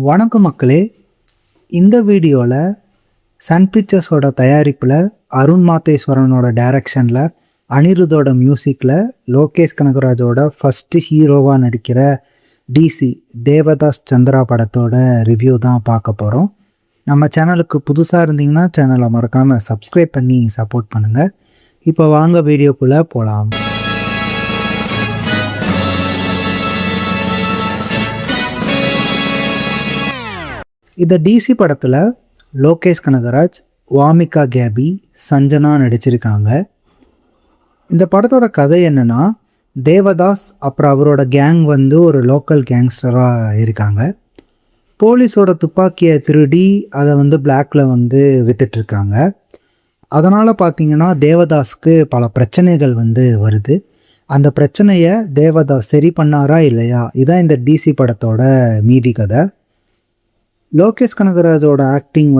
வணக்கம் மக்களே, இந்த வீடியோவில் சன் பிக்சர்ஸோட தயாரிப்பில் அருண் மாத்தேஸ்வரனோட டைரக்ஷனில் அனிருத்தோட மியூசிக்கில் லோகேஷ் கனகராஜோட ஃபஸ்ட்டு ஹீரோவாக நடிக்கிற டிசி தேவதாஸ் சந்திரா படத்தோட ரிவ்யூ தான் பார்க்க போகிறோம். நம்ம சேனலுக்கு புதுசாக இருந்தீங்கன்னா சேனலை மறக்காமல் சப்ஸ்கிரைப் பண்ணி சப்போர்ட் பண்ணுங்கள். இப்போ வாங்க வீடியோக்குள்ளே போகலாம். இந்த டிசி படத்தில் லோகேஷ் கனகராஜ், வாமிகா கேபி, சஞ்சனா நடிச்சிருக்காங்க. இந்த படத்தோட கதை என்னென்னா, தேவதாஸ் அப்புறம் அவரோட கேங் ஒரு லோக்கல் கேங்ஸ்டராக இருக்காங்க. போலீஸோட துப்பாக்கியை திருடி அதை பிளாக்ல விற்றுட்ருக்காங்க. அதனால் பார்த்திங்கன்னா தேவதாஸ்க்கு பல பிரச்சனைகள் வருது. அந்த பிரச்சனையை தேவதாஸ் சரி பண்ணாரா இல்லையா, இதான் இந்த டிசி படத்தோட மீதி கதை. லோகேஷ் கனகராஜோட ஆக்டிங்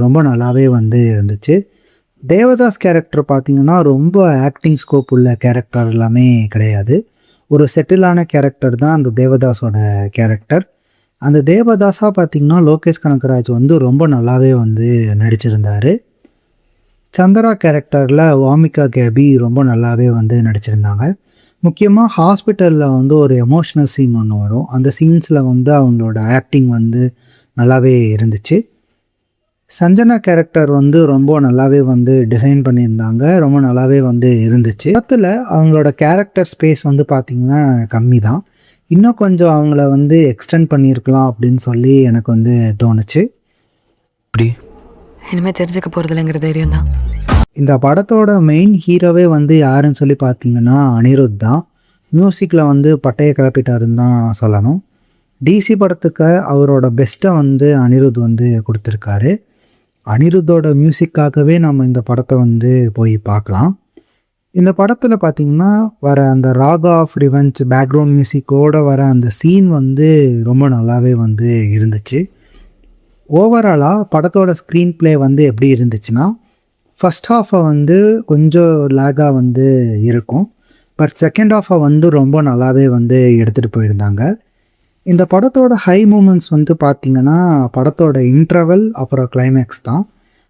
ரொம்ப நல்லாவே இருந்துச்சு. தேவதாஸ் கேரக்டர் பார்த்திங்கன்னா ரொம்ப ஆக்டிங் ஸ்கோப் உள்ள கேரக்டர் எல்லாமே கிடையாது. ஒரு செட்டிலான கேரக்டர் தான் அந்த தேவதாஸோட கேரக்டர். அந்த தேவதாஸாக பார்த்திங்கன்னா லோகேஷ் கனகராஜ் ரொம்ப நல்லாவே நடிச்சிருந்தார். சந்திரா கேரக்டரில் வாமிகா கேபி ரொம்ப நல்லாவே நடிச்சிருந்தாங்க. முக்கியமாக ஹாஸ்பிட்டலில் ஒரு எமோஷ்னல் சீன் ஒன்று வரும். அந்த சீன்ஸில் அவங்களோட ஆக்டிங் நல்லாவே இருந்துச்சு. சஞ்சனா கேரக்டர் ரொம்ப நல்லாவே டிசைன் பண்ணியிருந்தாங்க. ரொம்ப நல்லாவே இருந்துச்சு. படத்தில் அவங்களோட கேரக்டர் ஸ்பேஸ் பார்த்திங்கன்னா கம்மி தான். இன்னும் கொஞ்சம் அவங்கள எக்ஸ்டெண்ட் பண்ணியிருக்கலாம் அப்படின்னு சொல்லி எனக்கு தோணுச்சு. இப்படி இனிமேல் தெரிஞ்சுக்க போகிறதில்லைங்கிற தைரியம் தான். இந்த படத்தோட மெயின் ஹீரோவே யாருன்னு சொல்லி பார்த்தீங்கன்னா அனிருத் தான். மியூசிக்கில் பட்டையை கிளப்பிட்டாருன்னு தான் சொல்லணும். டிசி படத்துக்கு அவரோட பெஸ்ட்டை அனிருத் கொடுத்துருக்காரு. அனிருத்தோட மியூசிக்காகவே நம்ம இந்த படத்தை போய் பார்க்கலாம். இந்த படத்தில் பார்த்திங்கன்னா வர அந்த ராகா ஆஃப் ரிவெஞ்ச் பேக்ரவுண்ட் மியூசிக்கோடு வர அந்த சீன் ரொம்ப நல்லாவே இருந்துச்சு. ஓவராலாக படத்தோட ஸ்க்ரீன் ப்ளே எப்படி இருந்துச்சுன்னா, ஃபஸ்ட் ஹாஃபை கொஞ்சம் லேகாக இருக்கும். பட் செகண்ட் ஹாஃபை ரொம்ப நல்லாவே எடுத்துகிட்டு போயிருந்தாங்க. இந்த படத்தோட ஹை மூமெண்ட்ஸ் பார்த்திங்கன்னா படத்தோட இன்டர்வல் அப்புறம் கிளைமேக்ஸ் தான்.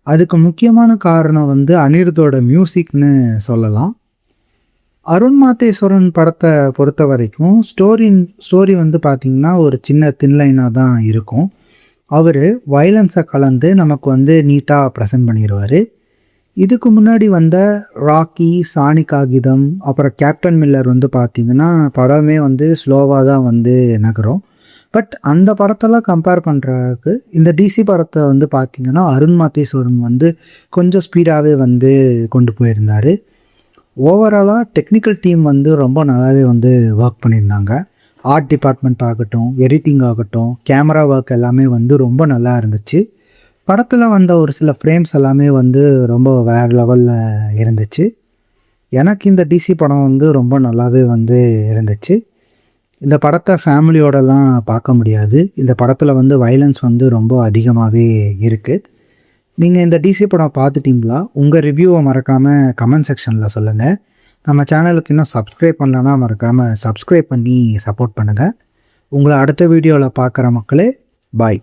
அதுக்கு முக்கியமான காரணம் அனிருத்தோட மியூசிக்னு சொல்லலாம். அருண் மாத்தேஸ்வரன் படத்தை பொறுத்த வரைக்கும் ஸ்டோரி பார்த்திங்கன்னா ஒரு சின்ன தின்லைனாக தான் இருக்கும். அவர் வயலன்ஸை கலந்து நமக்கு நீட்டாக ப்ரெசென்ட் பண்ணிடுவார். இதுக்கு முன்னாடி ராக்கி, சாணி காகிதம், அப்புறம் கேப்டன் மில்லர் பார்த்திங்கன்னா படமே ஸ்லோவாக தான் நகரும். பட் அந்த படத்தெல்லாம் கம்பேர் பண்ணுறதுக்கு இந்த டிசி படத்தை பார்த்திங்கன்னா அருண் மாத்தேஸ்வரன் கொஞ்சம் ஸ்பீடாகவே கொண்டு போயிருந்தார். ஓவராலாக டெக்னிக்கல் டீம் ரொம்ப நல்லாவே ஒர்க் பண்ணியிருந்தாங்க. ஆர்ட் டிபார்ட்மெண்ட் ஆகட்டும், எடிட்டிங் ஆகட்டும், கேமரா ஒர்க் எல்லாமே ரொம்ப நல்லா இருந்துச்சு. படத்தில் ஒரு சில ஃப்ரேம்ஸ் எல்லாமே ரொம்ப வேறு லெவலில் இருந்துச்சு. எனக்கு இந்த டிசி படம் ரொம்ப நல்லாவே இருந்துச்சு. இந்த படத்தை ஃபேமிலியோடலாம் பார்க்க முடியாது. இந்த படத்தில் வயலன்ஸ் ரொம்ப அதிகமாகவே இருக்குது. நீங்கள் இந்த டிசி படம் பார்த்துட்டிங்களா? உங்கள் ரிவ்யூவை மறக்காமல் கமெண்ட் செக்ஷனில் சொல்லுங்கள். நம்ம சேனலுக்கு இன்னும் சப்ஸ்கிரைப் பண்ணலன்னா மறக்காமல் சப்ஸ்கிரைப் பண்ணி சப்போர்ட் பண்ணுங்கள். உங்களை அடுத்த வீடியோவில் பார்க்குற மக்களே, பாய்.